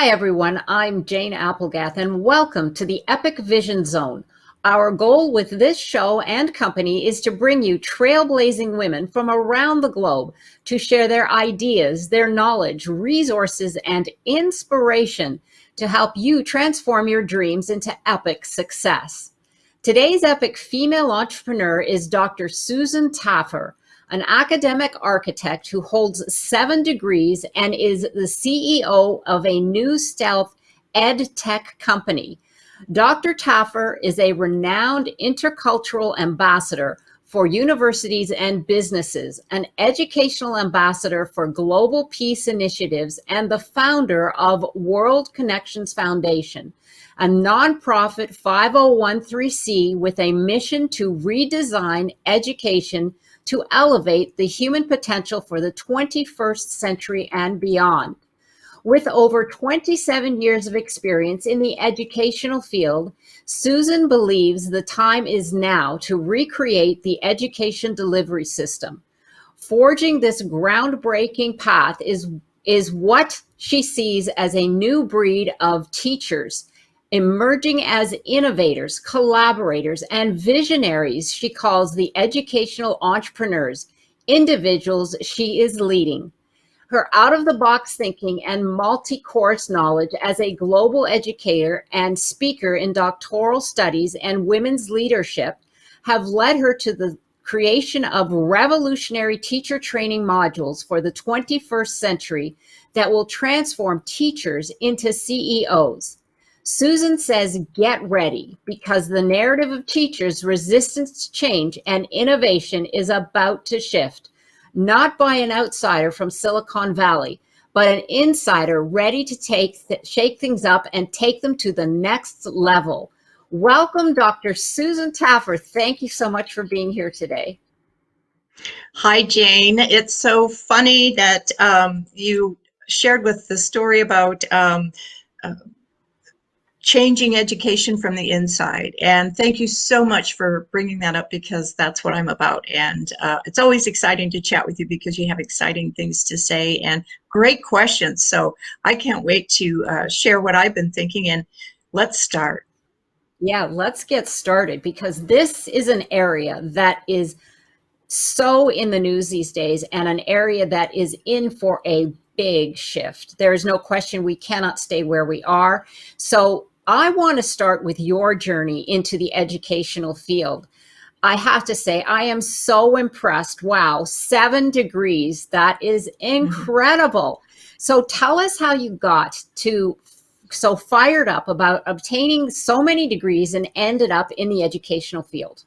Hi everyone, I'm Jane Applegath and welcome to the Epic Vision Zone. Our goal with this show and company is to bring you trailblazing women from around the globe to share their ideas, their knowledge, resources, and inspiration to help you transform your dreams into epic success. Today's epic female entrepreneur is Dr. Susan Taffer, an academic architect who holds 7 degrees and is the CEO of a new stealth EdTech company. Dr. Taffer is a renowned intercultural ambassador for universities and businesses, an educational ambassador for global peace initiatives, and the founder of World Connections Foundation, a nonprofit 5013C with a mission to redesign education to elevate the human potential for the 21st century and beyond. With over 27 years of experience in the educational field, Susan believes the time is now to recreate the education delivery system. Forging this groundbreaking path is what she sees as a new breed of teachers, emerging as innovators, collaborators, and visionaries. She calls the educational entrepreneurs, individuals she is leading. Her out-of-the-box thinking and multi-course knowledge as a global educator and speaker in doctoral studies and women's leadership have led her to the creation of revolutionary teacher training modules for the 21st century that will transform teachers into CEOs. Susan says, get ready, because the narrative of teachers' resistance to change and innovation is about to shift, not by an outsider from Silicon Valley, but an insider ready to shake things up and take them to the next level. Welcome, Dr. Susan Taffer. Thank you so much for being here today. Hi, Jane. It's so funny that you shared with the story about changing education from the inside. And thank you so much for bringing that up, because that's what I'm about. And it's always exciting to chat with you because you have exciting things to say and great questions. So I can't wait to share what I've been thinking, and let's start. Yeah, let's get started, because this is an area that is so in the news these days, and an area that is in for a big shift. There is no question we cannot stay where we are. So I want to start with your journey into the educational field. I have to say, I am so impressed. Wow, 7 degrees. That is incredible. So tell us how you got to so fired up about obtaining so many degrees and ended up in the educational field.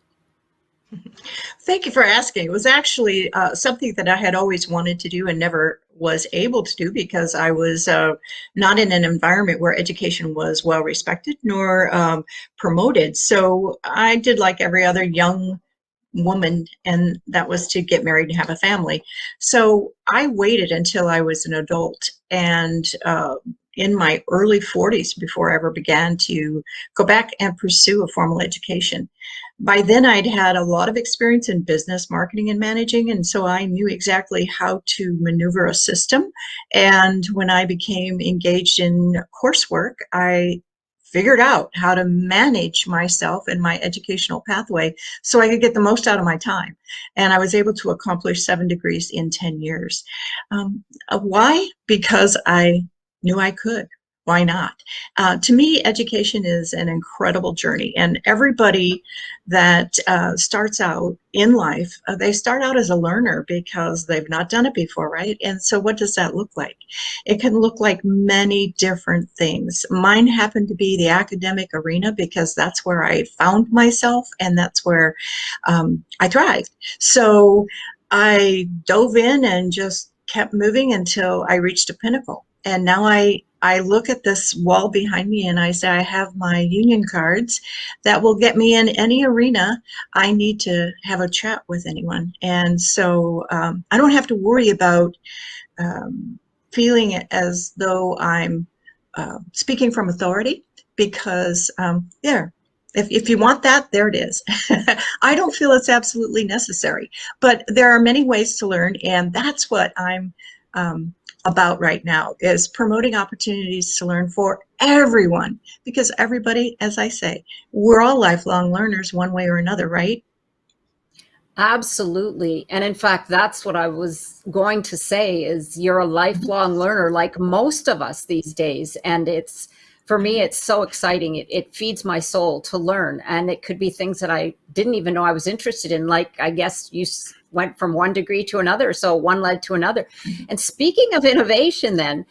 Thank you for asking. It was actually something that I had always wanted to do and never was able to do, because I was not in an environment where education was well respected nor promoted. So I did like every other young woman, and that was to get married and have a family. So I waited until I was an adult and in my early 40s before I ever began to go back and pursue a formal education. By then, I'd had a lot of experience in business, marketing, and managing, and so I knew exactly how to maneuver a system. And when I became engaged in coursework, I figured out how to manage myself and my educational pathway so I could get the most out of my time. And I was able to accomplish 7 degrees in 10 years. Why? Because I knew I could. Why not? To me, education is an incredible journey, and everybody that starts out in life, they start out as a learner because they've not done it before, right? And so what does that look like? It can look like many different things. Mine happened to be the academic arena because that's where I found myself, and that's where I thrived. So I dove in and just kept moving until I reached a pinnacle. And now I look at this wall behind me and I say, I have my union cards that will get me in any arena I need to have a chat with anyone. And so I don't have to worry about feeling as though I'm speaking from authority, because if you want that, there it is. I don't feel it's absolutely necessary, but there are many ways to learn, and that's what I'm about right now is promoting opportunities to learn for everyone, because everybody, as I say, we're all lifelong learners one way or another, right? Absolutely. And in fact, that's what I was going to say is you're a lifelong learner like most of us these days. And it's, for me, it's so exciting. It feeds my soul to learn. And it could be things that I didn't even know I was interested in. Like, I guess you went from one degree to another. So one led to another. And speaking of innovation, then,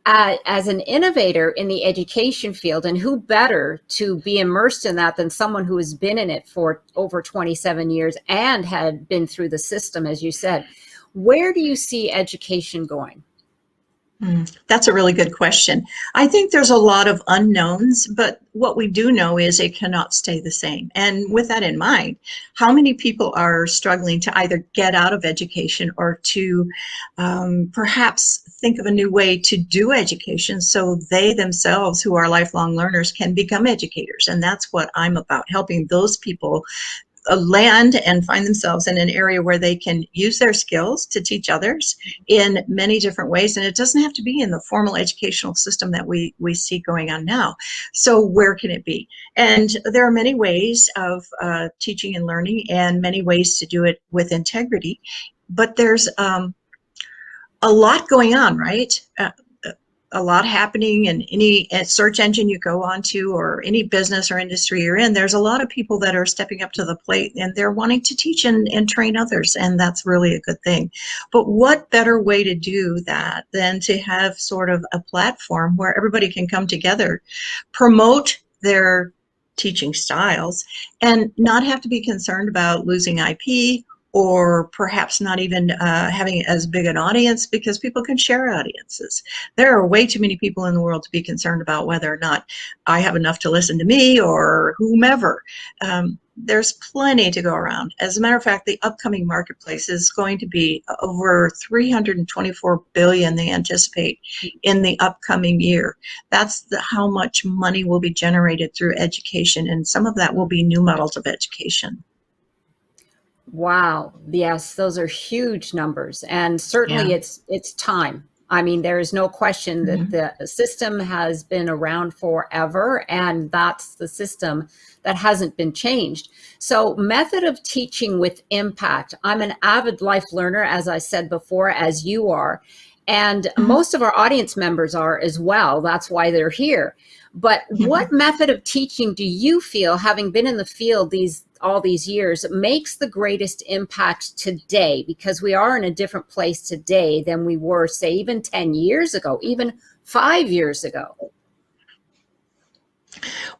as an innovator in the education field, and who better to be immersed in that than someone who has been in it for over 27 years and had been through the system, as you said, where do you see education going? That's a really good question. I think there's a lot of unknowns, but what we do know is it cannot stay the same. And with that in mind, how many people are struggling to either get out of education or to perhaps think of a new way to do education so they themselves, who are lifelong learners, can become educators? And that's what I'm about, helping those people land and find themselves in an area where they can use their skills to teach others in many different ways. And it doesn't have to be in the formal educational system that we see going on now. So where can it be? And there are many ways of teaching and learning, and many ways to do it with integrity. But there's a lot going on, right? A lot happening in any search engine you go onto, or any business or industry you're in. There's a lot of people that are stepping up to the plate, and they're wanting to teach and train others, and that's really a good thing. But what better way to do that than to have sort of a platform where everybody can come together, promote their teaching styles, and not have to be concerned about losing IP, or perhaps not even having as big an audience, because people can share audiences. There are way too many people in the world to be concerned about whether or not I have enough to listen to me or whomever. There's plenty to go around. As a matter of fact, the upcoming marketplace is going to be over 324 billion they anticipate in the upcoming year. That's how much money will be generated through education, and some of that will be new models of education. Wow. Yes, those are huge numbers. And certainly Yeah. it's time. I mean, there is no question that the system has been around forever, and that's the system that hasn't been changed. So, method of teaching with impact. I'm an avid life learner, as I said before, as you are. And most of our audience members are as well. That's why they're here. But what method of teaching do you feel, having been in the field all these years, makes the greatest impact today? Because we are in a different place today than we were, say, even 10 years ago, even 5 years ago.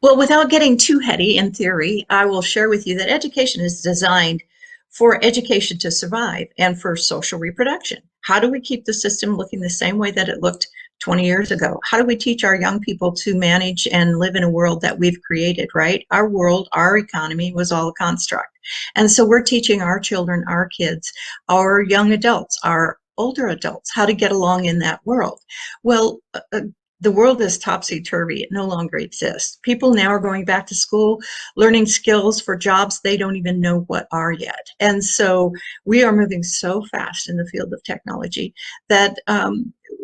Well, without getting too heady in theory, I will share with you that education is designed for education to survive and for social reproduction. How do we keep the system looking the same way that it looked 20 years ago? How do we teach our young people to manage and live in a world that we've created, right? Our world, our economy was all a construct. And so we're teaching our children, our kids, our young adults, our older adults, how to get along in that world. Well, the world is topsy-turvy. It no longer exists. People now are going back to school, learning skills for jobs they don't even know what are yet. And so we are moving so fast in the field of technology that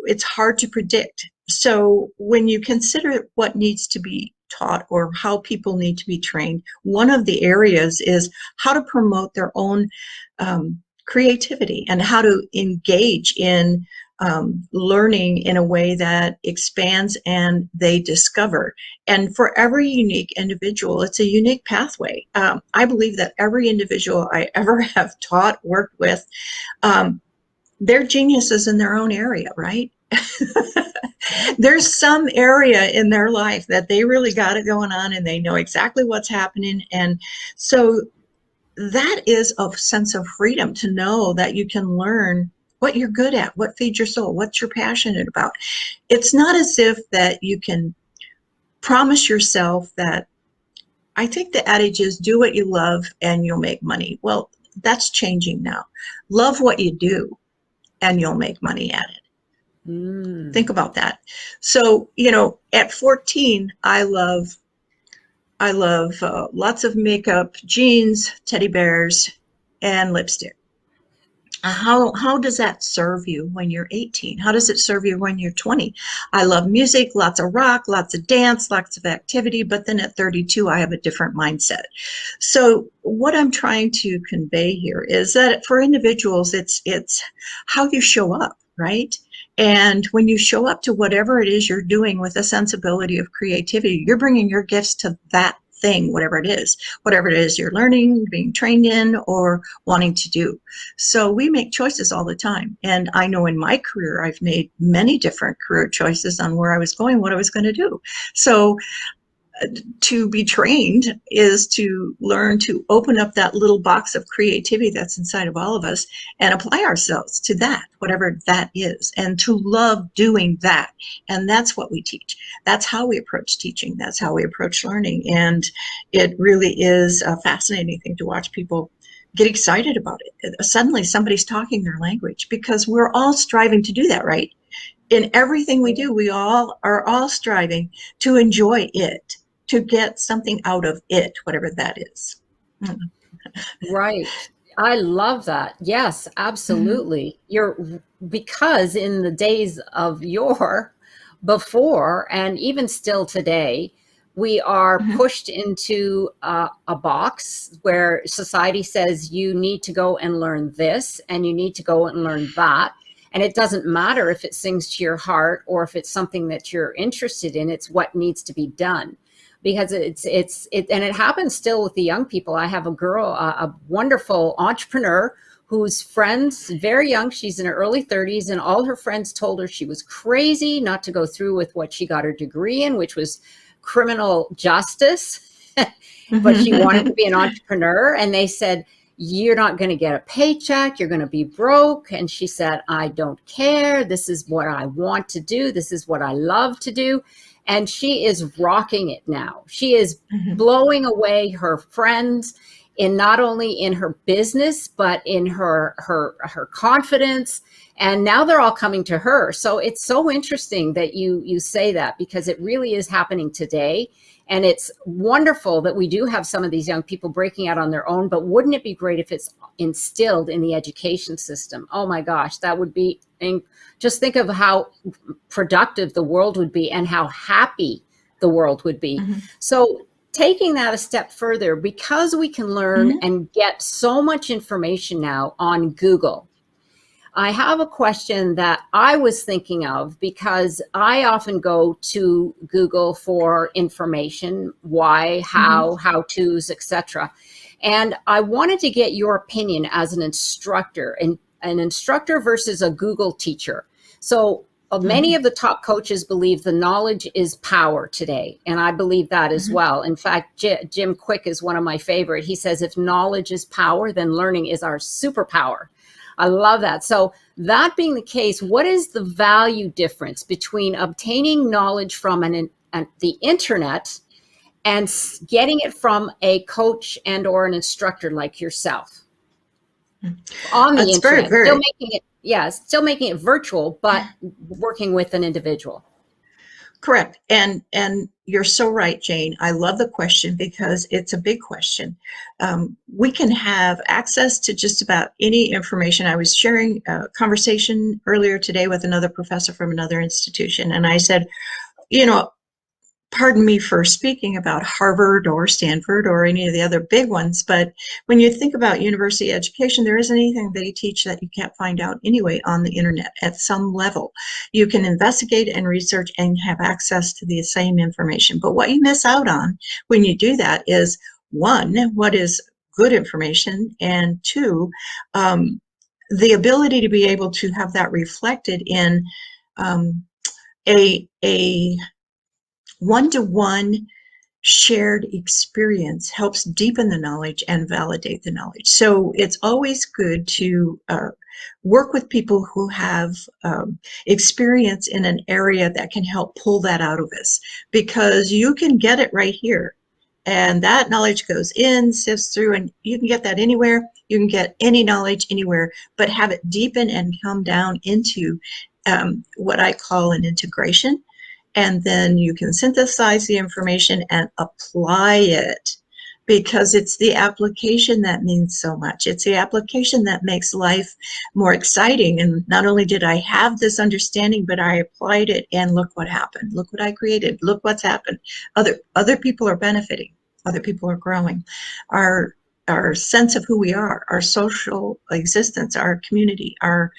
it's hard to predict. So when you consider what needs to be taught or how people need to be trained, one of the areas is how to promote their own creativity and how to engage in learning in a way that expands and they discover. And for every unique individual, it's a unique pathway. I believe that every individual I ever have taught, worked with, they're geniuses in their own area, right? There's some area in their life that they really got it going on, and they know exactly what's happening. And so that is a sense of freedom to know that you can learn what you're good at, what feeds your soul, what you're passionate about. It's not as if that you can promise yourself that, I think the adage is do what you love and you'll make money. Well, that's changing now. Love what you do and you'll make money at it. Think about that. So, at 14, I love lots of makeup, jeans, teddy bears, and lipstick. How does that serve you when you're 18? How does it serve you when you're 20? I love music, lots of rock, lots of dance, lots of activity, but then at 32, I have a different mindset. So what I'm trying to convey here is that for individuals, it's how you show up, right? And when you show up to whatever it is you're doing with a sensibility of creativity, you're bringing your gifts to that thing, whatever it is you're learning, being trained in, or wanting to do. So we make choices all the time. And I know in my career, I've made many different career choices on where I was going, what I was going to do. So to be trained is to learn to open up that little box of creativity that's inside of all of us and apply ourselves to that, whatever that is, and to love doing that. And that's what we teach. That's how we approach teaching. That's how we approach learning. And it really is a fascinating thing to watch people get excited about it. Suddenly somebody's talking their language, because we're all striving to do that, right? In everything we do, we all are all striving to enjoy it, to get something out of it, whatever that is. Right. I love that. Yes, Mhm. absolutely. Because in the days of yore, before, and even still today, we are Mhm. pushed into a box where society says you need to go and learn this and you need to go and learn that. And it doesn't matter if it sings to your heart or if it's something that you're interested in, it's what needs to be done, because and it happens still with the young people. I have a girl, a wonderful entrepreneur whose friends, very young, she's in her early 30s, and all her friends told her she was crazy not to go through with what she got her degree in, which was criminal justice. But she wanted to be an entrepreneur, and they said, you're not going to get a paycheck, you're going to be broke. And she said, I don't care, this is what I want to do, this is what I love to do. And she is rocking it now. She is Mhm. blowing away her friends, in not only in her business but in her confidence, and now they're all coming to her. So it's so interesting that you say that, because it really is happening today. And it's wonderful that we do have some of these young people breaking out on their own, but wouldn't it be great if it's instilled in the education system? Oh my gosh, that would be, just think of how productive the world would be and how happy the world would be. Mhm. So taking that a step further, because we can learn Mhm. and get so much information now on Google, I have a question that I was thinking of, because I often go to Google for information, why, Mhm. how to's, etc. And I wanted to get your opinion as an instructor, and an instructor versus a Google teacher. So many Mhm. of the top coaches believe the knowledge is power today, and I believe that as Mhm. well. In fact, Jim Quick is one of my favorite. He says, if knowledge is power, then learning is our superpower. I love that. So that being the case, what is the value difference between obtaining knowledge from the internet and getting it from a coach and or an instructor like yourself on the It's very, internet, still very making it, yeah, still making it virtual, but working with an individual? correct. And you're so right, Jane. I love the question because it's a big question. We can have access to just about any information. I was sharing a conversation earlier today with another professor from another institution, and I said, you know, pardon me for speaking about Harvard or Stanford or any of the other big ones, but when you think about university education, there isn't anything they teach that you can't find out anyway on the internet at some level. You can investigate and research and have access to the same information. But what you miss out on when you do that is, one, what is good information, and two, the ability to be able to have that reflected in um, a one-to-one shared experience helps deepen the knowledge and validate the knowledge. So it's always good to work with people who have experience in an area that can help pull that out of us, because you can get it right here. And that knowledge goes in, sifts through, and you can get that anywhere. You can get any knowledge anywhere, but have it deepen and come down into what I call an integration, and then you can synthesize the information and apply it because it's the application that means so much. It's the application that makes life more exciting. And not only did I have this understanding, but I applied it, and look what happened. Look what I created. Look what's happened. Other people are benefiting. Other people are growing. Our sense of who we are, our social existence, our community, our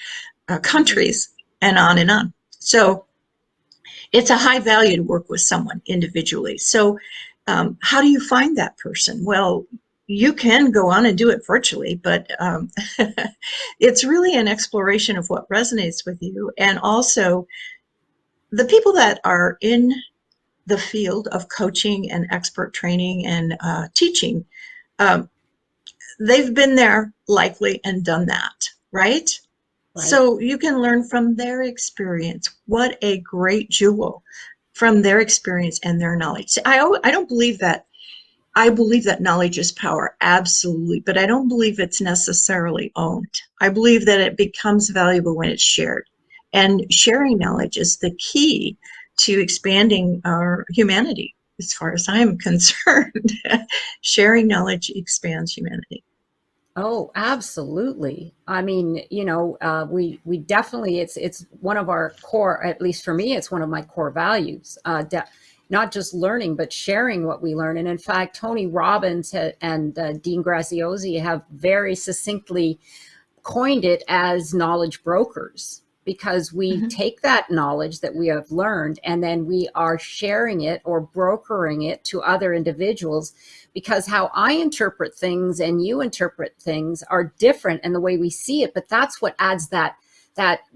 countries, and on and on. So it's a high value to work with someone individually. So how do you find that person? Well, you can go on and do it virtually, but it's really an exploration of what resonates with you. And also, the people that are in the field of coaching and expert training and teaching, um, they've been there likely and done that, right? Right. So you can learn from their experience. What a great jewel from their experience and their knowledge. See, I don't believe that. I believe that knowledge is power, absolutely, but I don't believe it's necessarily owned. I believe that it becomes valuable when it's shared. And sharing knowledge is the key to expanding our humanity, as far as I'm concerned. Sharing knowledge expands humanity. Oh, absolutely. I mean, we definitely, it's one of our core, at least for me, it's one of my core values. Not just learning, but sharing what we learn. And in fact, Tony Robbins and Dean Graziosi have very succinctly coined it as knowledge brokers, because we take that knowledge that we have learned and then we are sharing it or brokering it to other individuals, because how I interpret things and you interpret things are different in the way we see it. But that's what adds that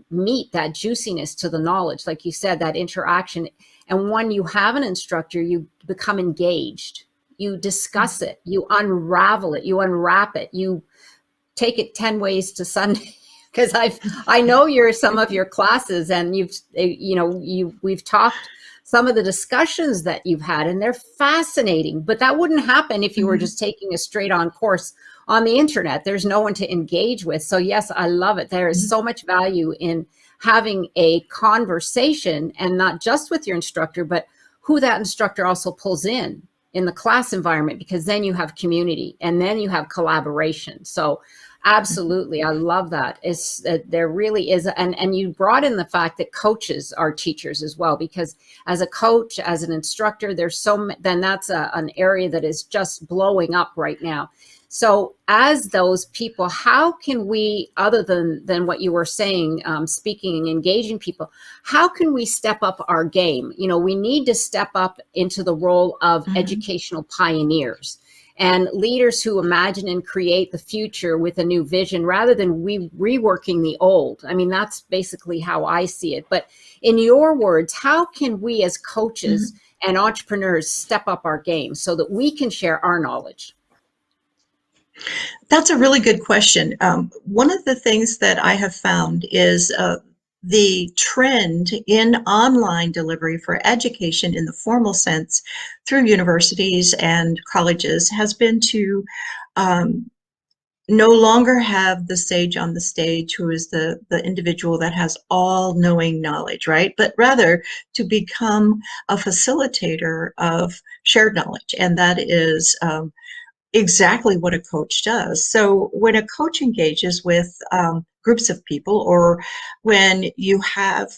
meat, that juiciness to the knowledge, like you said, that interaction. And when you have an instructor, you become engaged, you discuss it, you unravel it, you unwrap it, you take it 10 ways to Sunday. Because I know some of your classes, and we've talked some of the discussions that you've had, and they're fascinating. But that wouldn't happen if you were just taking a straight on course on the internet. There's no one to engage with. So yes, I love it. There is so much value in having a conversation, and not just with your instructor, but who that instructor also pulls in the class environment, because then you have community and then you have collaboration. So absolutely, I love that. There really is, and you brought in the fact that coaches are teachers as well, because as a coach, as an instructor, then that's an area that is just blowing up right now. So as those people, how can we, other than what you were saying, speaking and engaging people, how can we step up our game? We need to step up into the role of educational pioneers and leaders who imagine and create the future with a new vision rather than reworking the old. I mean, that's basically how I see it. But in your words, how can we as coaches and entrepreneurs step up our game so that we can share our knowledge? That's a really good question. One of the things that I have found is the trend in online delivery for education in the formal sense through universities and colleges has been to no longer have the sage on the stage who is the individual that has all knowing knowledge, right? But rather to become a facilitator of shared knowledge. And that is exactly what a coach does. So when a coach engages with groups of people, or when you have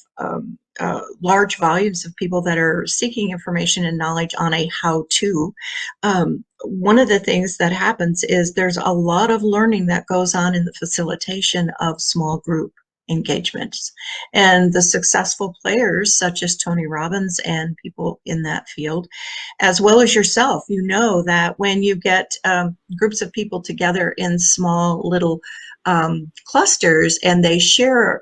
large volumes of people that are seeking information and knowledge on a how-to, one of the things that happens is there's a lot of learning that goes on in the facilitation of small group engagements. And the successful players, such as Tony Robbins and people in that field, as well as yourself, that when you get groups of people together in small little clusters and they share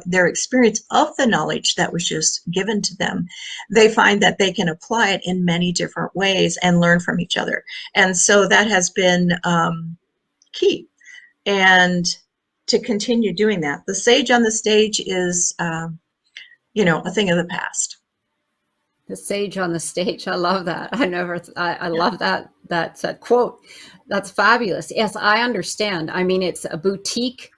their experience of the knowledge that was just given to them, they find that they can apply it in many different ways and learn from each other. And so that has been key. And to continue doing that, the sage on the stage is, a thing of the past. The sage on the stage. I love that. I love that quote. That's fabulous. Yes, I understand. I mean, it's a boutique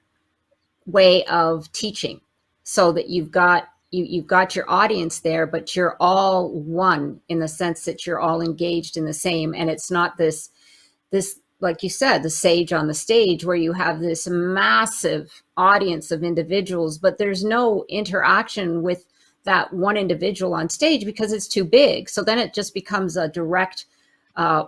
way of teaching, so that you've got your audience there, but you're all one in the sense that you're all engaged in the same. And it's not this this, like you said, the sage on the stage, where you have this massive audience of individuals, but there's no interaction with that one individual on stage because it's too big. So then it just becomes a direct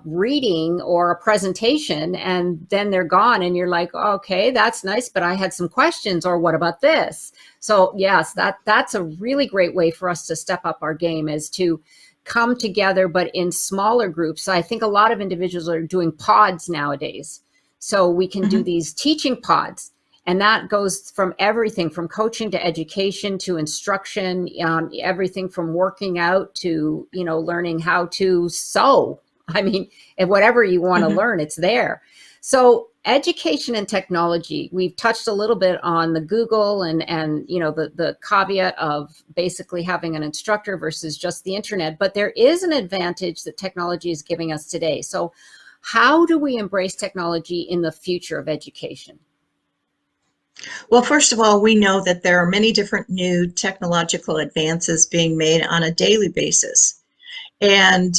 reading or a presentation, and then they're gone, and you're like, okay, that's nice, but I had some questions, or what about this? So yes, that's a really great way for us to step up our game, is to come together, but in smaller groups. I think a lot of individuals are doing pods nowadays, so we can do these teaching pods. And that goes from everything from coaching to education to instruction, everything from working out to, learning how to sew. I mean, if whatever you want to learn, it's there. So education and technology, we've touched a little bit on the Google and the caveat of basically having an instructor versus just the internet, but there is an advantage that technology is giving us today. So how do we embrace technology in the future of education? Well, first of all, we know that there are many different new technological advances being made on a daily basis. And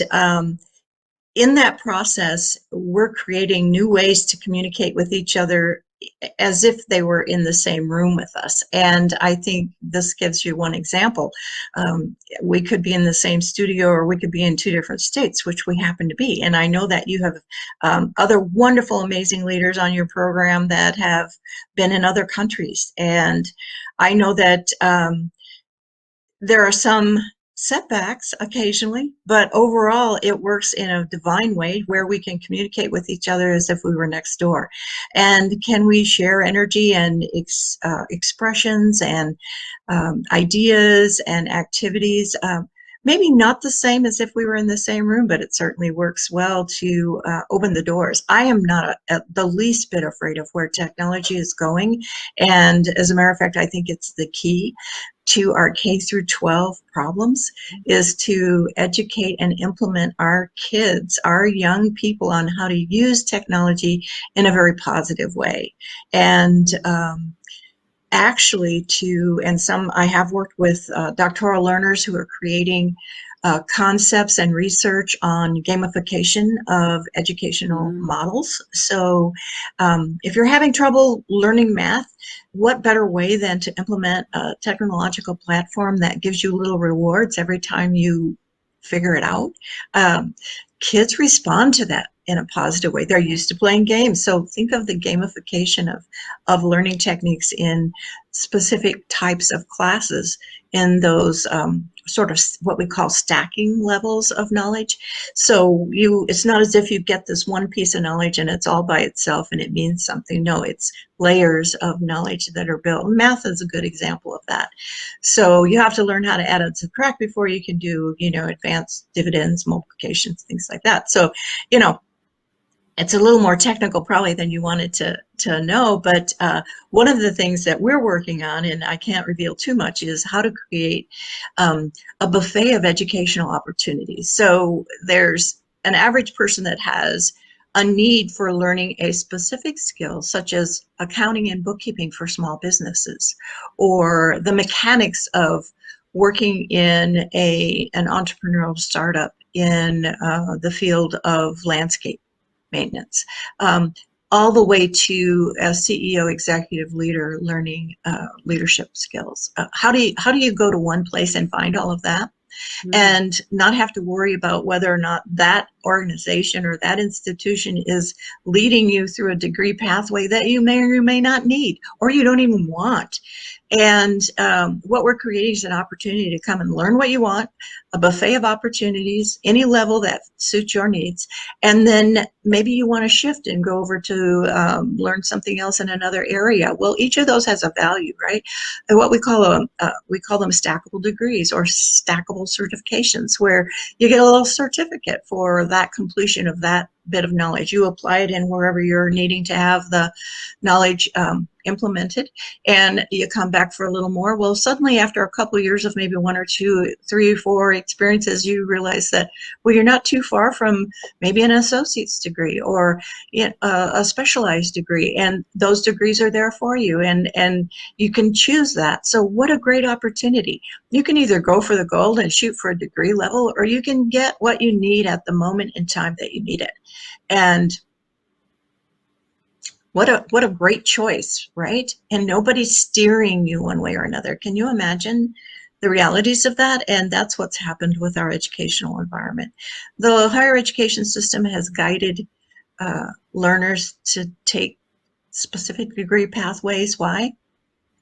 in that process, we're creating new ways to communicate with each other as if they were in the same room with us. And I think this gives you one example. We could be in the same studio, or we could be in two different states, which we happen to be. And I know that you have other wonderful, amazing leaders on your program that have been in other countries. And I know that there are some setbacks occasionally, but overall it works in a divine way where we can communicate with each other as if we were next door. And can we share energy and expressions and ideas and activities? Maybe not the same as if we were in the same room, but it certainly works well to open the doors. I am not the least bit afraid of where technology is going. And as a matter of fact, I think it's the key to our K through 12 problems, is to educate and implement our kids, our young people, on how to use technology in a very positive way. And actually I have worked with doctoral learners who are creating concepts and research on gamification of educational models. So if you're having trouble learning math, what better way than to implement a technological platform that gives you little rewards every time you figure it out? Kids respond to that in a positive way. They're used to playing games. So think of the gamification of learning techniques in specific types of classes in those sort of what we call stacking levels of knowledge. So it's not as if you get this one piece of knowledge and it's all by itself and it means something. No, it's layers of knowledge that are built. Math is a good example of that. So you have to learn how to add and subtract before you can do, advanced dividends, multiplications, things like that. So, it's a little more technical probably than you wanted to know, but one of the things that we're working on, and I can't reveal too much, is how to create a buffet of educational opportunities. So there's an average person that has a need for learning a specific skill, such as accounting and bookkeeping for small businesses, or the mechanics of working in an entrepreneurial startup in the field of landscape maintenance, all the way to a CEO, executive leader, learning leadership skills. How do you go to one place and find all of that and not have to worry about whether or not that organization or that institution is leading you through a degree pathway that you may or may not need, or you don't even want? And what we're creating is an opportunity to come and learn what you want, a buffet of opportunities, any level that suits your needs. And then maybe you want to shift and go over to learn something else in another area. Well, each of those has a value, right? And what we call them stackable degrees or stackable certifications, where you get a little certificate for that completion of that bit of knowledge. You apply it in wherever you're needing to have the knowledge implemented, and you come back for a little more. Well, suddenly after a couple of years of maybe 1 or 2, 3 or 4 experiences, you realize that, well, you're not too far from maybe an associate's degree or a specialized degree, and those degrees are there for you, and you can choose that. So what a great opportunity. You can either go for the gold and shoot for a degree level, or you can get what you need at the moment in time that you need it. And What a great choice, right? And nobody's steering you one way or another. Can you imagine the realities of that? And that's what's happened with our educational environment. The higher education system has guided learners to take specific degree pathways. Why?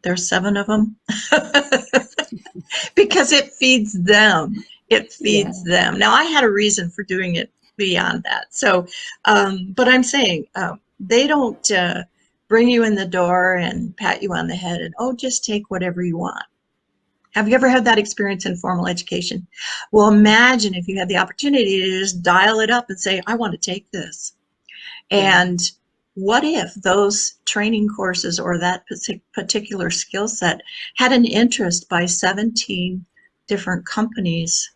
There's 7 of them. Because it feeds them. It Yeah. feeds them. Now, I had a reason for doing it beyond that. So, but I'm saying they don't bring you in the door and pat you on the head and, oh, just take whatever you want. Have you ever had that experience in formal education? Well, imagine if you had the opportunity to just dial it up and say, I want to take this. Yeah. And what if those training courses or that particular skill set had an interest by 17 different companies,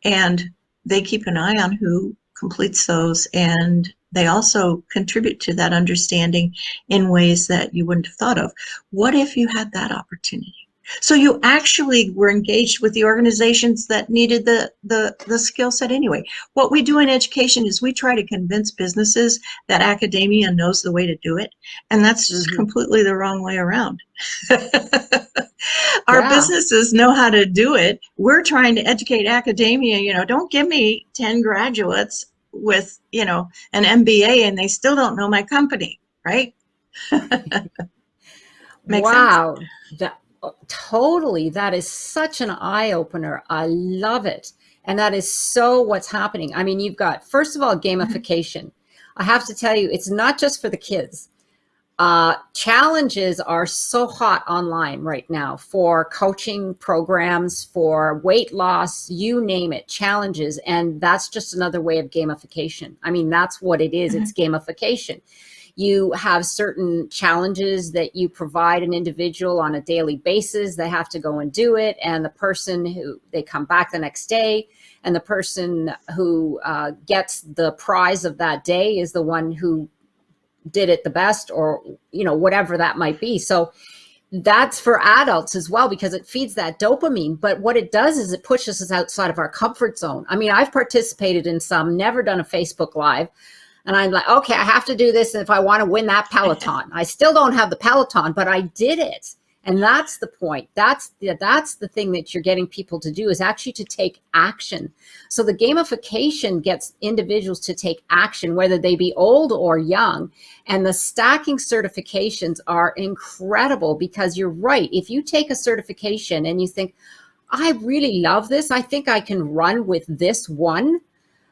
and they keep an eye on who completes those, and they also contribute to that understanding in ways that you wouldn't have thought of? What if you had that opportunity? So you actually were engaged with the organizations that needed the skill set anyway. What we do in education is we try to convince businesses that academia knows the way to do it, and that's just completely the wrong way around. Our Yeah. businesses know how to do it. We're trying to educate academia. Don't give me 10 graduates with, an MBA and they still don't know my company, right? Make sense? Wow. Totally. That is such an eye opener. I love it. And that is so what's happening. I mean, you've got, first of all, gamification. I have to tell you, it's not just for the kids. Challenges are so hot online right now for coaching programs, for weight loss, you name it, challenges. And that's just another way of gamification. I mean, that's what it is. It's gamification. You have certain challenges that you provide an individual on a daily basis. They have to go and do it. And the person who, they come back the next day, and the person who gets the prize of that day is the one who did it the best, or, whatever that might be. So that's for adults as well, because it feeds that dopamine. But what it does is it pushes us outside of our comfort zone. I mean, I've participated in some, never done a Facebook Live. And I'm like, okay, I have to do this if I want to win that Peloton. I still don't have the Peloton, but I did it. And that's the point. That's the thing that you're getting people to do, is actually to take action. So the gamification gets individuals to take action, whether they be old or young. And the stacking certifications are incredible, because you're right. If you take a certification and you think, I really love this, I think I can run with this one,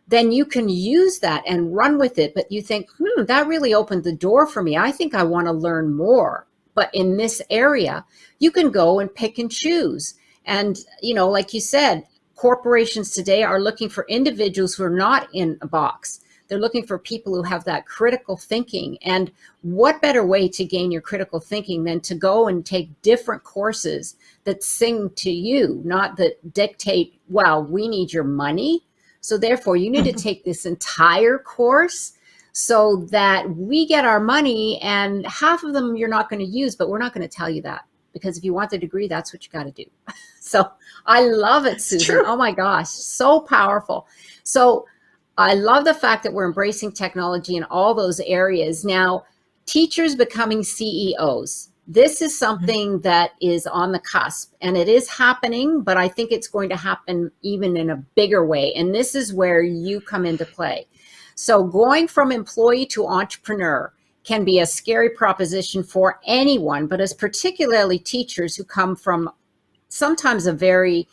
then you can use that and run with it. But you think, that really opened the door for me. I think I want to learn more. But in this area, you can go and pick and choose. And, like you said, corporations today are looking for individuals who are not in a box. They're looking for people who have that critical thinking. And what better way to gain your critical thinking than to go and take different courses that sing to you, not that dictate, well, we need your money, so therefore you need to take this entire course so that we get our money, and half of them you're not going to use, but we're not going to tell you that, because if you want the degree, that's what you got to do. So I love it, Susan. Oh my gosh, so powerful. So I love the fact that we're embracing technology in all those areas. Now, teachers becoming CEOs. This is something that is on the cusp, and it is happening, but I think it's going to happen even in a bigger way. And this is where you come into play. So going from employee to entrepreneur can be a scary proposition for anyone, but as particularly teachers who come from sometimes a very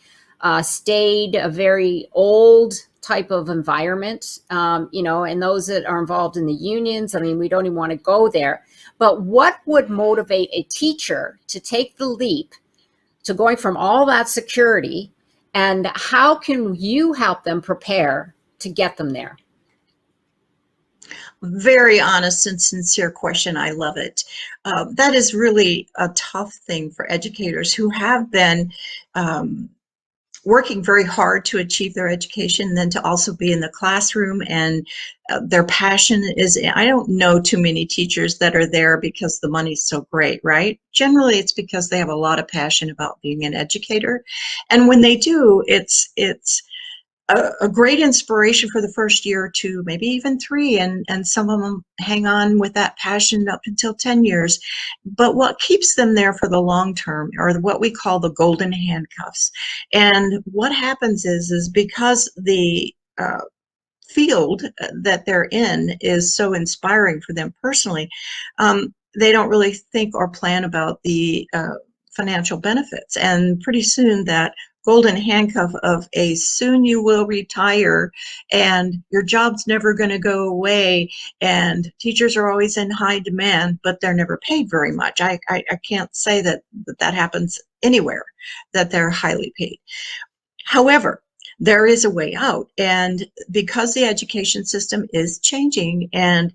staid, a very old type of environment, and those that are involved in the unions. I mean, we don't even want to go there. But what would motivate a teacher to take the leap to going from all that security, and how can you help them prepare to get them there? Very honest and sincere question. I love it. That is really a tough thing for educators who have been working very hard to achieve their education, then to also be in the classroom, and their passion is, I don't know too many teachers that are there because the money's so great, right? Generally, it's because they have a lot of passion about being an educator. And when they do, it's a great inspiration for the first year or two, maybe even 3, and some of them hang on with that passion up until 10 years. But what keeps them there for the long term are what we call the golden handcuffs. And what happens is because the field that they're in is so inspiring for them personally, they don't really think or plan about the financial benefits. And pretty soon that golden handcuff of a soon you will retire and your job's never going to go away and teachers are always in high demand, but they're never paid very much. I can't say that happens anywhere, that they're highly paid. However, there is a way out, and because the education system is changing, and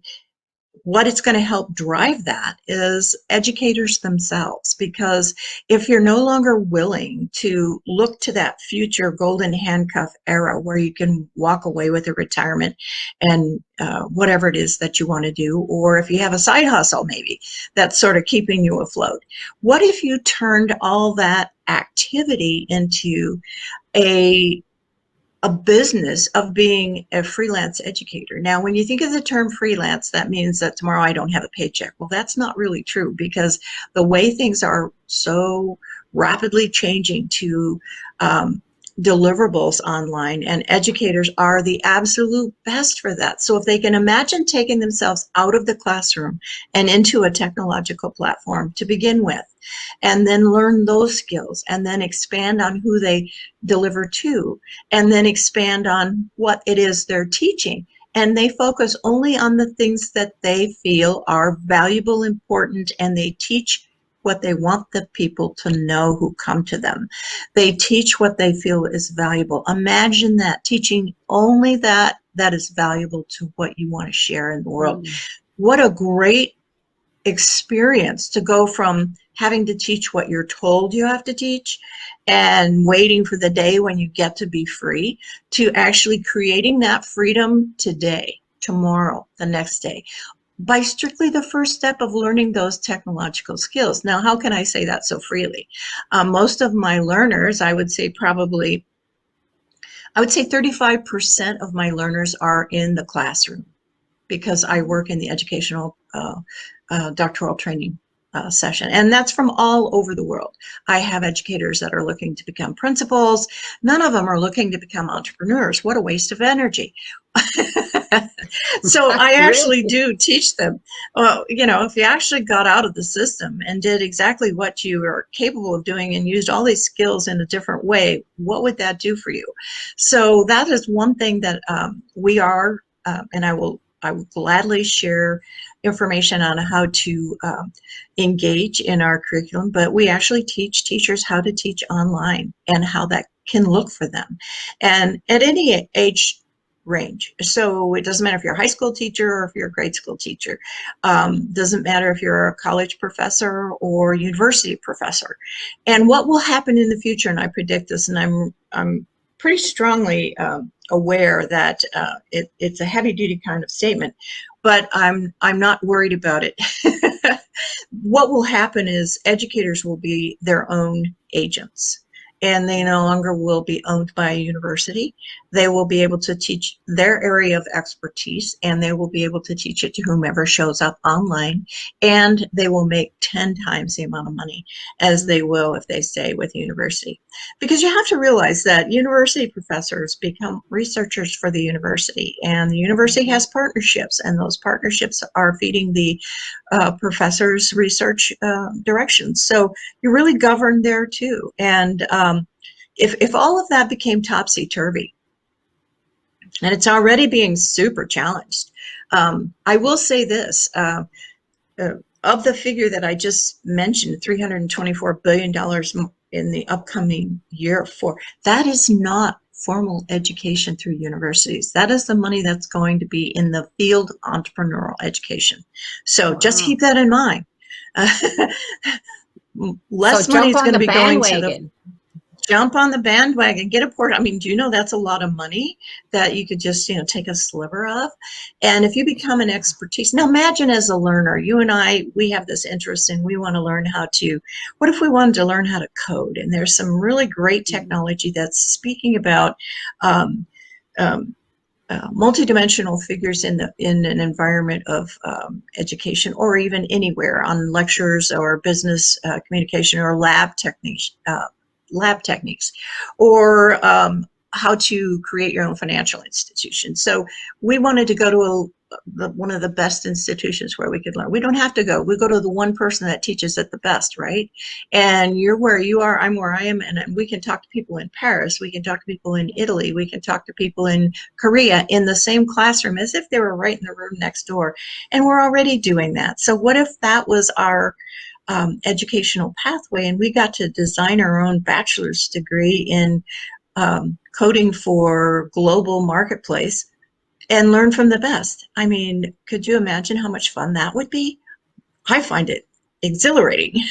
what it's going to help drive that is educators themselves, because if you're no longer willing to look to that future golden handcuff era where you can walk away with a retirement and whatever it is that you want to do, or if you have a side hustle maybe that's sort of keeping you afloat, what if you turned all that activity into a business of being a freelance educator? Now, when you think of the term freelance, that means that tomorrow I don't have a paycheck. Well, that's not really true, because the way things are so rapidly changing to deliverables online, and educators are the absolute best for that. So if they can imagine taking themselves out of the classroom and into a technological platform to begin with, and then learn those skills, and then expand on who they deliver to, and then expand on what it is they're teaching, and they focus only on the things that they feel are valuable, important, and they teach what they want the people to know who come to them. They teach what they feel is valuable. Imagine that, teaching only that is valuable to what you want to share in the world. What a great experience to go from having to teach what you're told you have to teach and waiting for the day when you get to be free, to actually creating that freedom today, tomorrow, the next day, by strictly the first step of learning those technological skills. Now, how can I say that so freely? Most of my learners, I would say 35% of my learners are in the classroom, because I work in the educational doctoral training session, and that's from all over the world. I have educators that are looking to become principals. None of them are looking to become entrepreneurs. What a waste of energy. So I actually do teach them, well, if you actually got out of the system and did exactly what you are capable of doing and used all these skills in a different way, what would that do for you? So that is one thing that we are, and I will gladly share information on how to engage in our curriculum, but we actually teach teachers how to teach online and how that can look for them, and at any age range. So it doesn't matter if you're a high school teacher or if you're a grade school teacher. Doesn't matter if you're a college professor or university professor. And what will happen in the future, and I predict this, and I'm pretty strongly aware that it's a heavy-duty kind of statement, but I'm not worried about it. What will happen is educators will be their own agents, and they no longer will be owned by a university. They will be able to teach their area of expertise, and they will be able to teach it to whomever shows up online, and they will make 10 times the amount of money as they will if they stay with the university. Because you have to realize that university professors become researchers for the university, and the university has partnerships, and those partnerships are feeding the professors' research directions. So you're really governed there too. And if all of that became topsy-turvy, and it's already being super challenged, I will say this, of the figure that I just mentioned, $324 billion in the upcoming year that is not formal education through universities. That is the money that's going to be in the field entrepreneurial education. So just keep that in mind. Less money is going to be going to the jump on the bandwagon, get a port. I mean, do you know that's a lot of money that you could just, take a sliver of? And if you become an expertise, now imagine as a learner, you and I, we have this interest and we want to learn what if we wanted to learn how to code? And there's some really great technology that's speaking about multidimensional figures in an environment of education, or even anywhere on lectures or business communication or lab techniques, or how to create your own financial institution. So we wanted to go to one of the best institutions where we could learn. We don't have to go. We go to the one person that teaches it the best, right? And you're where you are, I'm where I am, and we can talk to people in Paris, we can talk to people in Italy, we can talk to people in Korea in the same classroom as if they were right in the room next door. And we're already doing that. So what if that was our educational pathway, and we got to design our own bachelor's degree in coding for global marketplace and learn from the best? I mean, could you imagine how much fun that would be? I find it exhilarating.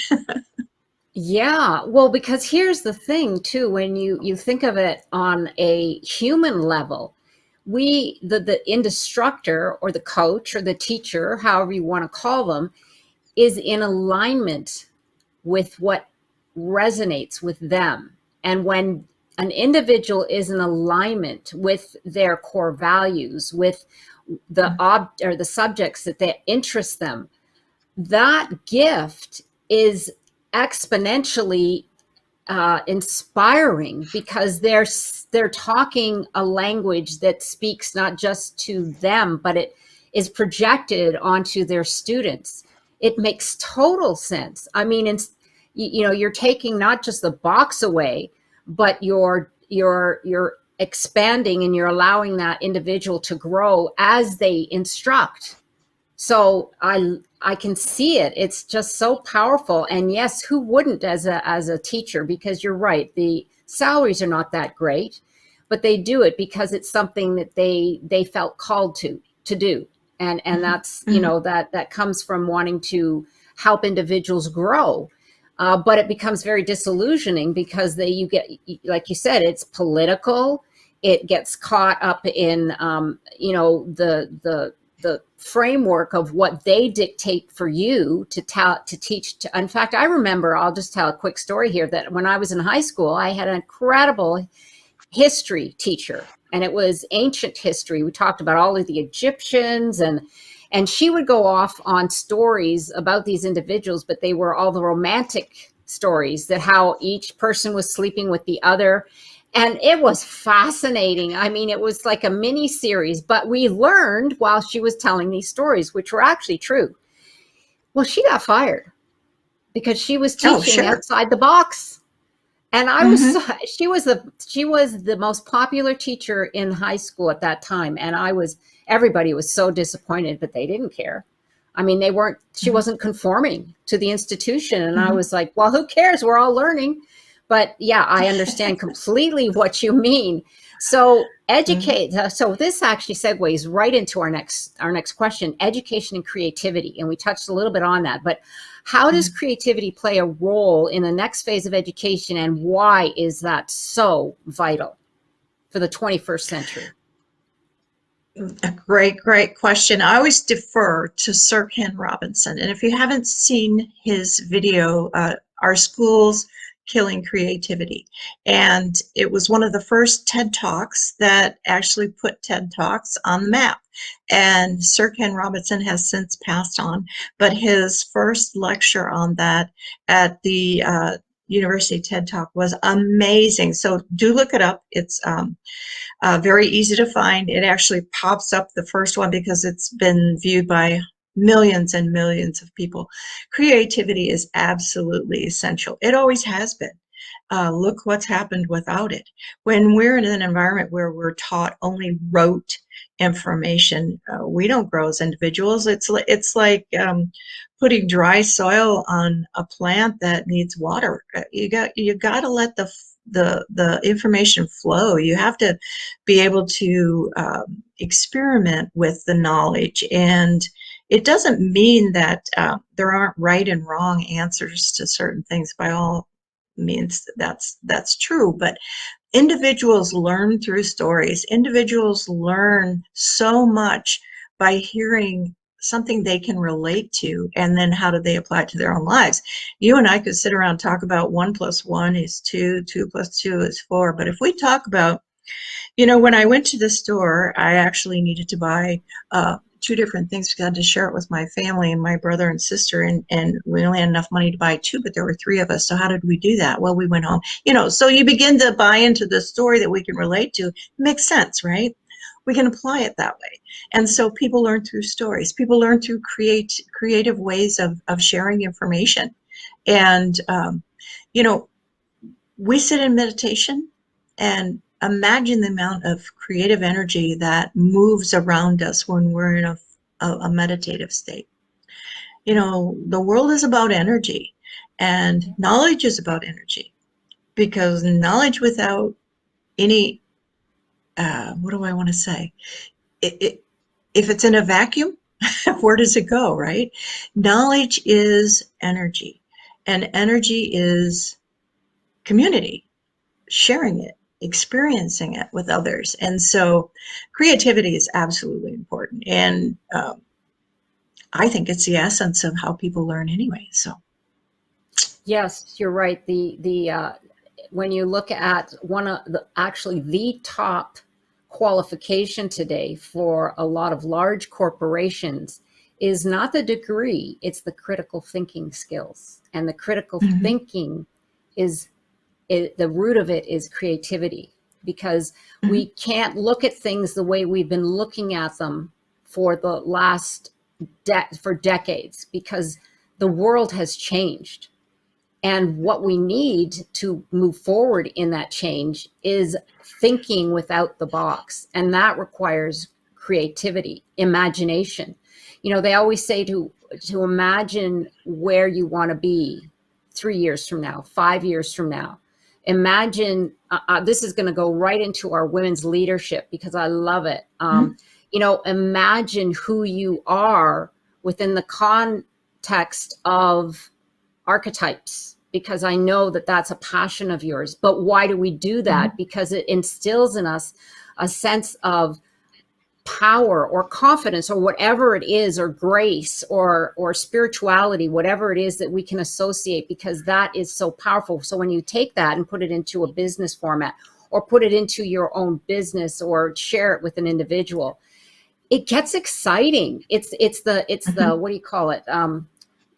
Yeah, well, because here's the thing too, when you think of it on a human level, the instructor or the coach or the teacher, however you want to call them, is in alignment with what resonates with them. And when an individual is in alignment with their core values, with the subjects that interest them, that gift is exponentially inspiring, because they're talking a language that speaks not just to them, but it is projected onto their students. It makes total sense. I mean, you're taking not just the box away, but you're expanding, and you're allowing that individual to grow as they instruct. So I can see it. It's just so powerful. And yes, who wouldn't as a teacher? Because you're right, the salaries are not that great, but they do it because it's something that they felt called to do. And that's, that comes from wanting to help individuals grow. But it becomes very disillusioning because you get, like you said, it's political. It gets caught up in, the framework of what they dictate for you to teach. In fact, I remember, I'll just tell a quick story here, that when I was in high school, I had an incredible history teacher, and it was ancient history. We talked about all of the Egyptians, and she would go off on stories about these individuals, but they were all the romantic stories, that how each person was sleeping with the other. And it was fascinating. I mean, it was like a mini series, but we learned while she was telling these stories, which were actually true. Well, she got fired because she was teaching outside the box. And she was the most popular teacher in high school at that time. And everybody was so disappointed, but they didn't care. I mean, she wasn't conforming to the institution. And I was like, well, who cares? We're all learning. But yeah, I understand completely what you mean. So so this actually segues right into our next question: education and creativity. And we touched a little bit on that, but how does creativity play a role in the next phase of education, and why is that so vital for the 21st century? A great question. I always defer to Sir Ken Robinson. And if you haven't seen his video, Our Schools Killing Creativity. And it was one of the first TED Talks that actually put TED Talks on the map. And Sir Ken Robinson has since passed on, but his first lecture on that at the University TED Talk was amazing. So do look it up. It's very easy to find. It actually pops up, the first one, because it's been viewed by millions and millions of people. Creativity is absolutely essential. It always has been. Look what's happened without it. When we're in an environment where we're taught only rote information, we don't grow as individuals. It's like putting dry soil on a plant that needs water. You got to let the information flow. You have to be able to experiment with the knowledge. And it doesn't mean that there aren't right and wrong answers to certain things. By all means, that's true. But individuals learn through stories. Individuals learn so much by hearing something they can relate to, and then how do they apply it to their own lives. You and I could sit around and talk about 1 + 1 is 2, 2 + 2 is 4, but if we talk about When I went to the store, I actually needed to buy two different things because I had to share it with my family and my brother and sister, and we only had enough money to buy two, but there were three of us. So how did we do that? Well, we went home. So you begin to buy into the story that we can relate to. It makes sense, right? We can apply it that way. And so people learn through stories. People learn through creative ways of sharing information. And, we sit in meditation and imagine the amount of creative energy that moves around us when we're in a meditative state. The world is about energy, and knowledge is about energy, because knowledge without any, what do I want to say? If it's in a vacuum, where does it go, right? Knowledge is energy, and energy is community, sharing it, experiencing it with others. And so creativity is absolutely important. And I think it's the essence of how people learn anyway. So. Yes, you're right. When you look at one of the top qualification today for a lot of large corporations is not the degree, it's the critical thinking skills. And the critical thinking the root of it is creativity, because we can't look at things the way we've been looking at them for the last for decades, because the world has changed. And what we need to move forward in that change is thinking without the box. And that requires creativity, imagination. They always say to imagine where you want to be 3 years from now, 5 years from now. Imagine, this is going to go right into our women's leadership because I love it. Imagine who you are within the context of archetypes, because I know that that's a passion of yours. But why do we do that? Because it instills in us a sense of power or confidence or whatever it is, or grace or spirituality, whatever it is that we can associate, because that is so powerful. So when you take that and put it into a business format, or put it into your own business, or share it with an individual, it gets exciting. It's the what do you call it?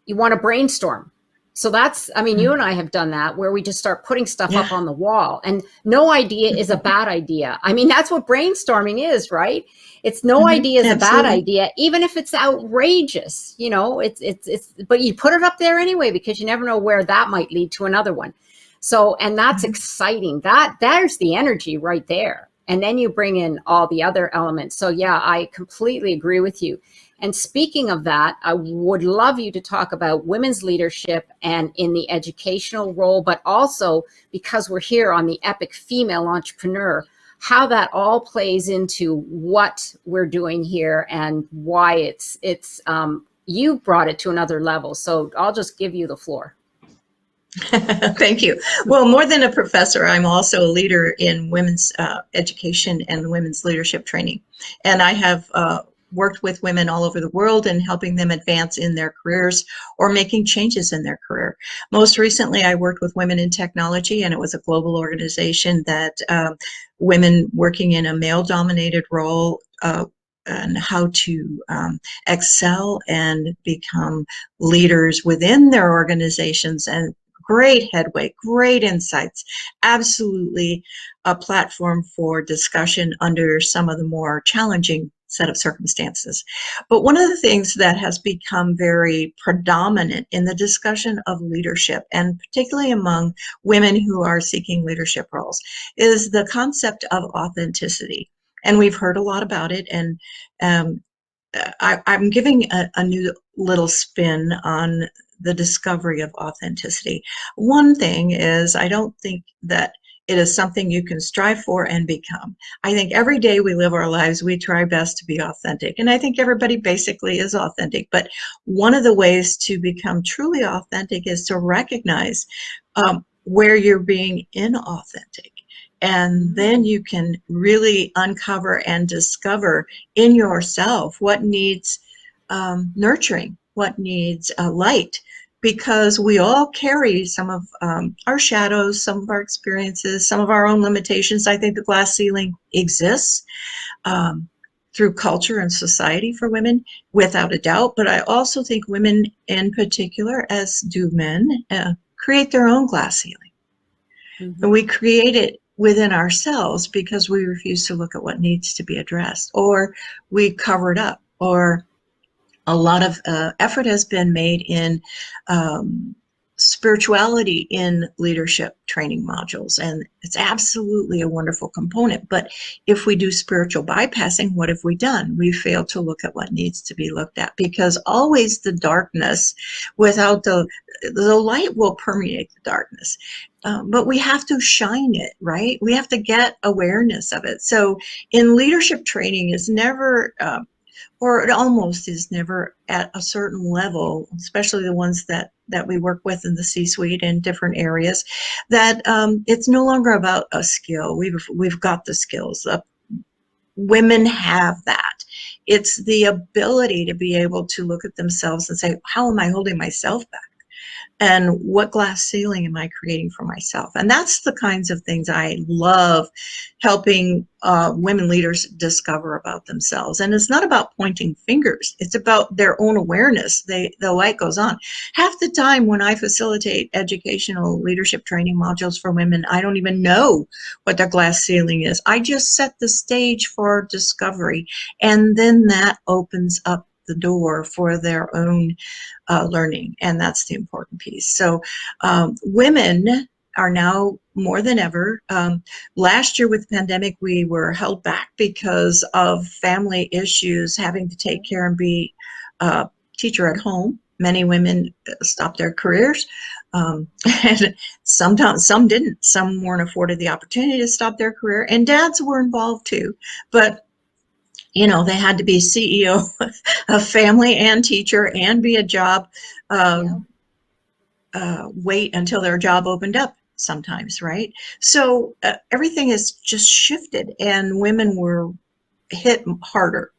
You want to brainstorm. So that's, you and I have done that, where we just start putting stuff up on the wall, and no idea is a bad idea. That's what brainstorming is, right? It's no idea is a bad idea, even if it's outrageous, but you put it up there anyway, because you never know where that might lead to another one. So, and that's exciting. There's the energy right there. And then you bring in all the other elements. So yeah, I completely agree with you. And speaking of that, I would love you to talk about women's leadership and in the educational role, but also, because we're here on the Epic Female Entrepreneur, how that all plays into what we're doing here and why it's you brought it to another level. So I'll just give you the floor. Thank you. Well, more than a professor, I'm also a leader in women's education and women's leadership training. And I have worked with women all over the world and helping them advance in their careers or making changes in their career. Most recently, I worked with women in technology, and it was a global organization that women working in a male-dominated role and how to excel and become leaders within their organizations. And great headway, great insights, absolutely a platform for discussion under some of the more challenging set of circumstances. But one of the things that has become very predominant in the discussion of leadership, and particularly among women who are seeking leadership roles, is the concept of authenticity. And we've heard a lot about it, and I'm giving a new little spin on the discovery of authenticity. One thing is, I don't think that it is something you can strive for and become. I think every day we live our lives, we try best to be authentic. And I think everybody basically is authentic. But one of the ways to become truly authentic is to recognize where you're being inauthentic. And then you can really uncover and discover in yourself what needs nurturing, what needs light, because we all carry some of our shadows, some of our experiences, some of our own limitations. I think the glass ceiling exists through culture and society for women, without a doubt. But I also think women in particular, as do men, create their own glass ceiling. Mm-hmm. And we create it within ourselves because we refuse to look at what needs to be addressed, or we cover it up, or a lot of effort has been made in spirituality in leadership training modules, and it's absolutely a wonderful component. But if we do spiritual bypassing, what have we done? We failed to look at what needs to be looked at, because always the darkness, without the light will permeate the darkness. But we have to shine it, right? We have to get awareness of it. So in leadership training is never or it almost is never at a certain level, especially the ones that we work with in the C-suite in different areas, that it's no longer about a skill. We've got the skills. Women have that. It's the ability to be able to look at themselves and say, how am I holding myself back? And what glass ceiling am I creating for myself? And that's the kinds of things I love helping women leaders discover about themselves. And it's not about pointing fingers. It's about their own awareness. The light goes on. Half the time when I facilitate educational leadership training modules for women, I don't even know what their glass ceiling is. I just set the stage for discovery. And then that opens up the door for their own learning, and that's the important piece. So women are now more than ever. Last year with the pandemic, we were held back because of family issues, having to take care and be a teacher at home. Many women stopped their careers, and sometimes some didn't. Some weren't afforded the opportunity to stop their career, and dads were involved too. But they had to be CEO of family and teacher and be a job, wait until their job opened up sometimes, right? So everything has just shifted, and women were hit harder.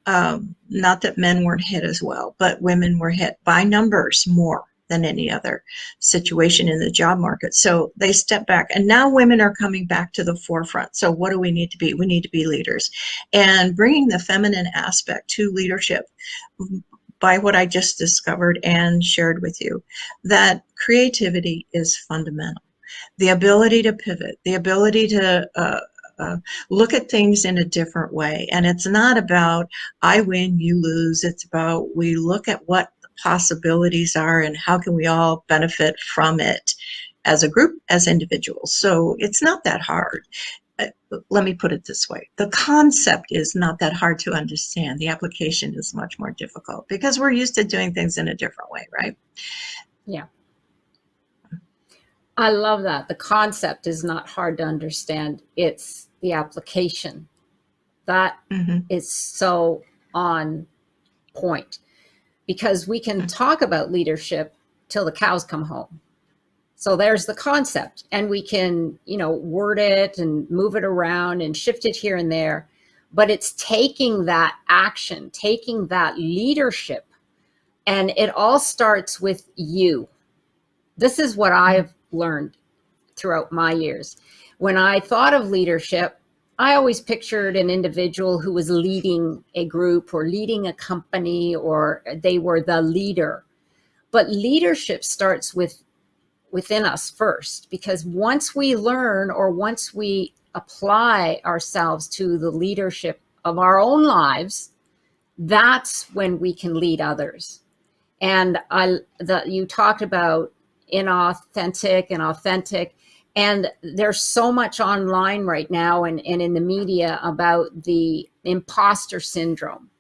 Not that men weren't hit as well, but women were hit by numbers more than any other situation in the job market. So they stepped back, and now women are coming back to the forefront. So what do we need to be? We need to be leaders, and bringing the feminine aspect to leadership by what I just discovered and shared with you, that creativity is fundamental. The ability to pivot, the ability to look at things in a different way. And it's not about I win, you lose. It's about we look at what the possibilities are and how can we all benefit from it as a group, as individuals. So it's not that hard. Let me put it this way. The concept is not that hard to understand. The application is much more difficult because we're used to doing things in a different way, right? Yeah. I love that. The concept is not hard to understand. It's the application that is so on point, because we can talk about leadership till the cows come home. So there's the concept, and we can, word it and move it around and shift it here and there. But it's taking that action, taking that leadership, and it all starts with you. This is what I've learned throughout my years. When I thought of leadership, I always pictured an individual who was leading a group or leading a company, or they were the leader. But leadership starts within us first, because once we learn, or once we apply ourselves to the leadership of our own lives, that's when we can lead others. And you talked about inauthentic and authentic, and there's so much online right now and in the media about the imposter syndrome.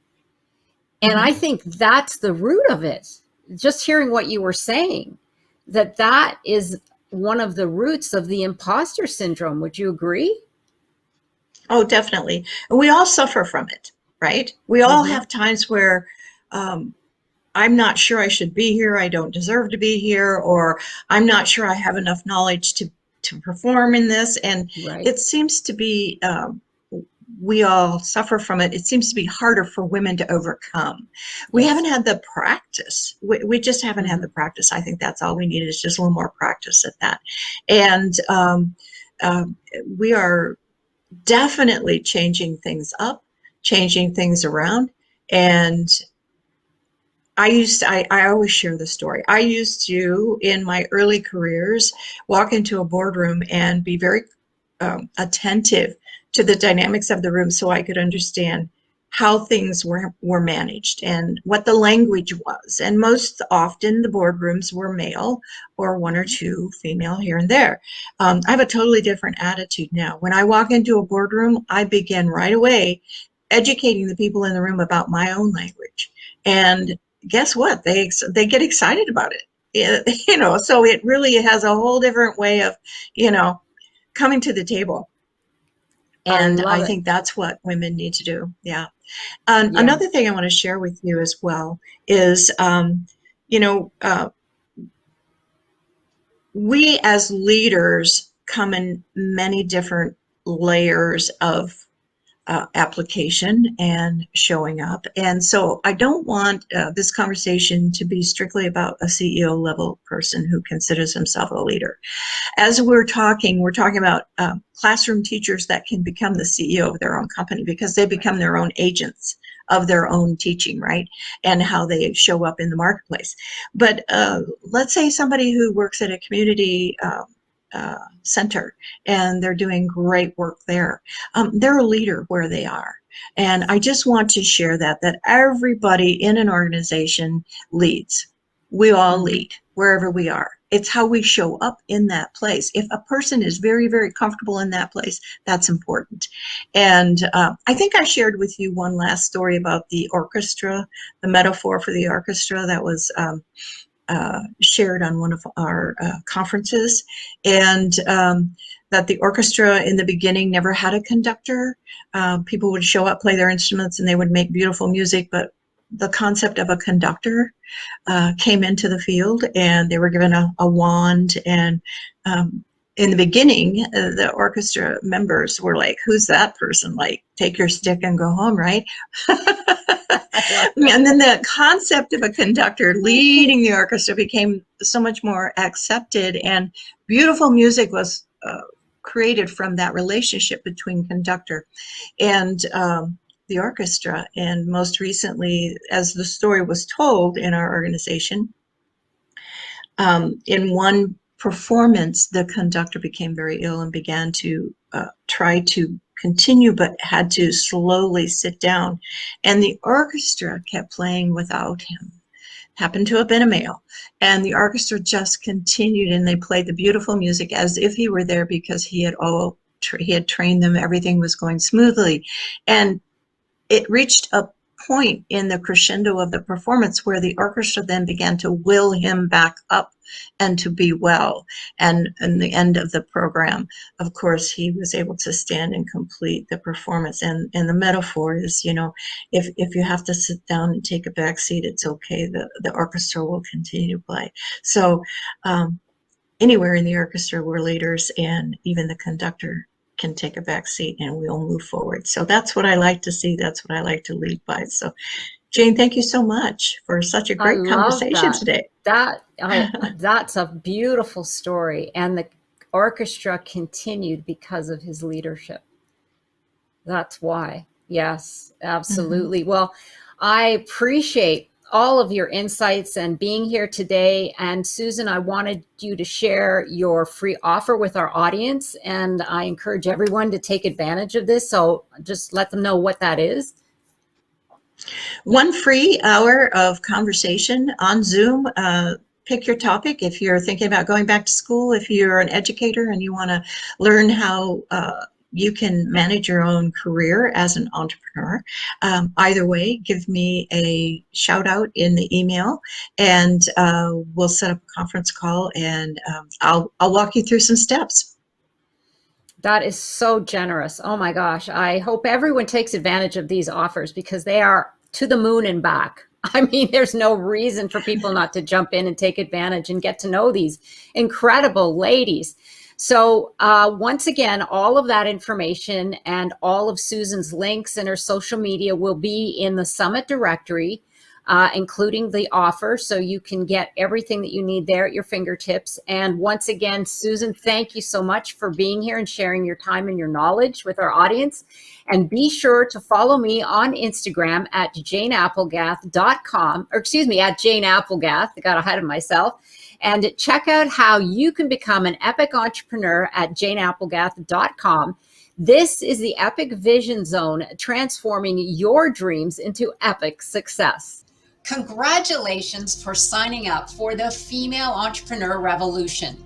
And I think that's the root of it. Just hearing what you were saying, that is one of the roots of the imposter syndrome. Would you agree? Oh, definitely. And we all suffer from it, right? We all have times where I'm not sure I should be here, I don't deserve to be here, or I'm not sure I have enough knowledge to perform in this. And Right. it seems to be we all suffer from it. It seems to be harder for women to overcome. We Yes. haven't had the practice. We just haven't had the practice. I think that's all we need is just a little more practice at that. And we are definitely changing things up, changing things around. And I always share the story. I used to, in my early careers, walk into a boardroom and be very attentive to the dynamics of the room so I could understand how things were managed and what the language was. And most often the boardrooms were male or one or two female here and there. I have a totally different attitude now. When I walk into a boardroom, I begin right away educating the people in the room about my own language. And guess what? They get excited about it. So it really has a whole different way of, coming to the table. I And love I it. think that's what women need to do. Yeah. Yeah. Another thing I want to share with you as well is, you know, uh, we as leaders come in many different layers of application and showing up. And so I don't want this conversation to be strictly about a CEO level person who considers himself a leader. As we're talking about classroom teachers that can become the CEO of their own company because they become their own agents of their own teaching, right? And how they show up in the marketplace. But let's say somebody who works at a community center and they're doing great work there. They're a leader where they are. And I just want to share that everybody in an organization leads. We all lead wherever we are. It's how we show up in that place. If a person is very, very comfortable in that place, that's important. And I think I shared with you one last story about the orchestra, the metaphor for the orchestra that was shared on one of our conferences, and that the orchestra in the beginning never had a conductor. People would show up, play their instruments, and they would make beautiful music, but the concept of a conductor came into the field, and they were given a wand. And in the beginning, the orchestra members were like, "Who's that person? Like, take your stick and go home, right?" And then the concept of a conductor leading the orchestra became so much more accepted, and beautiful music was created from that relationship between conductor and the orchestra. And most recently, as the story was told in our organization, in one performance, the conductor became very ill and began to try to continue, but had to slowly sit down. And the orchestra kept playing without him. Happened to have been a male. And the orchestra just continued, and they played the beautiful music as if he were there because he had trained them. Everything was going smoothly. And it reached a point in the crescendo of the performance where the orchestra then began to will him back up and to be well. And in the end of the program, of course, he was able to stand and complete the performance. And the metaphor is, if you have to sit down and take a back seat, it's okay. The orchestra will continue to play. So anywhere in the orchestra, we're leaders, and even the conductor can take a back seat and we'll move forward. So that's what I like to see. That's what I like to lead by. So Jane, thank you so much for such a I great love conversation that. today. That's a beautiful story. And the orchestra continued because of his leadership. That's why. Yes, Mm-hmm. absolutely. Well, I appreciate all of your insights and being here today. And Susan, I wanted you to share your free offer with our audience. And I encourage everyone to take advantage of this. So just let them know what that is. One free hour of conversation on Zoom. Pick your topic. If you're thinking about going back to school, if you're an educator and you want to learn how you can manage your own career as an entrepreneur, either way, give me a shout out in the email, and we'll set up a conference call, and I'll walk you through some steps. That is so generous. Oh my gosh. I hope everyone takes advantage of these offers because they are to the moon and back. I mean, there's no reason for people not to jump in and take advantage and get to know these incredible ladies. So once again, all of that information and all of Susan's links and her social media will be in the Summit directory, including the offer. So you can get everything that you need there at your fingertips. And once again, Susan, thank you so much for being here and sharing your time and your knowledge with our audience. And be sure to follow me on Instagram at janeapplegath.com, or excuse me, at Jane Applegath. I got ahead of myself. And check out how you can become an epic entrepreneur at janeapplegath.com. This is the Epic Vision Zone, transforming your dreams into epic success. Congratulations for signing up for the Female Entrepreneur Revolution.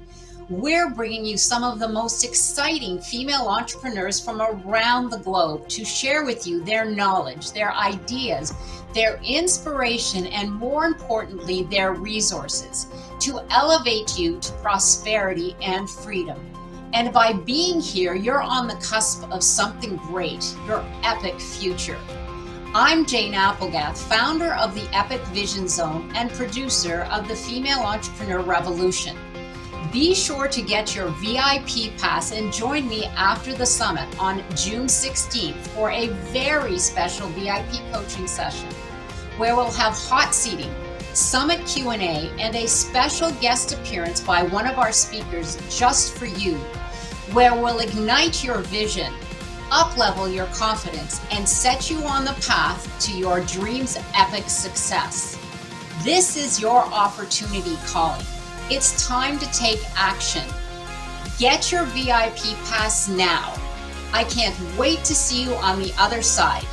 We're bringing you some of the most exciting female entrepreneurs from around the globe to share with you their knowledge, their ideas, their inspiration, and more importantly, their resources to elevate you to prosperity and freedom. And by being here, you're on the cusp of something great, your epic future. I'm Jane Applegath, founder of the Epic Vision Zone and producer of the Female Entrepreneur Revolution. Be sure to get your VIP pass and join me after the summit on June 16th for a very special VIP coaching session where we'll have hot seating, summit Q&A, and a special guest appearance by one of our speakers just for you, where we'll ignite your vision, up-level your confidence, and set you on the path to your dreams' epic success. This is your opportunity calling. It's time to take action. Get your VIP pass now. I can't wait to see you on the other side.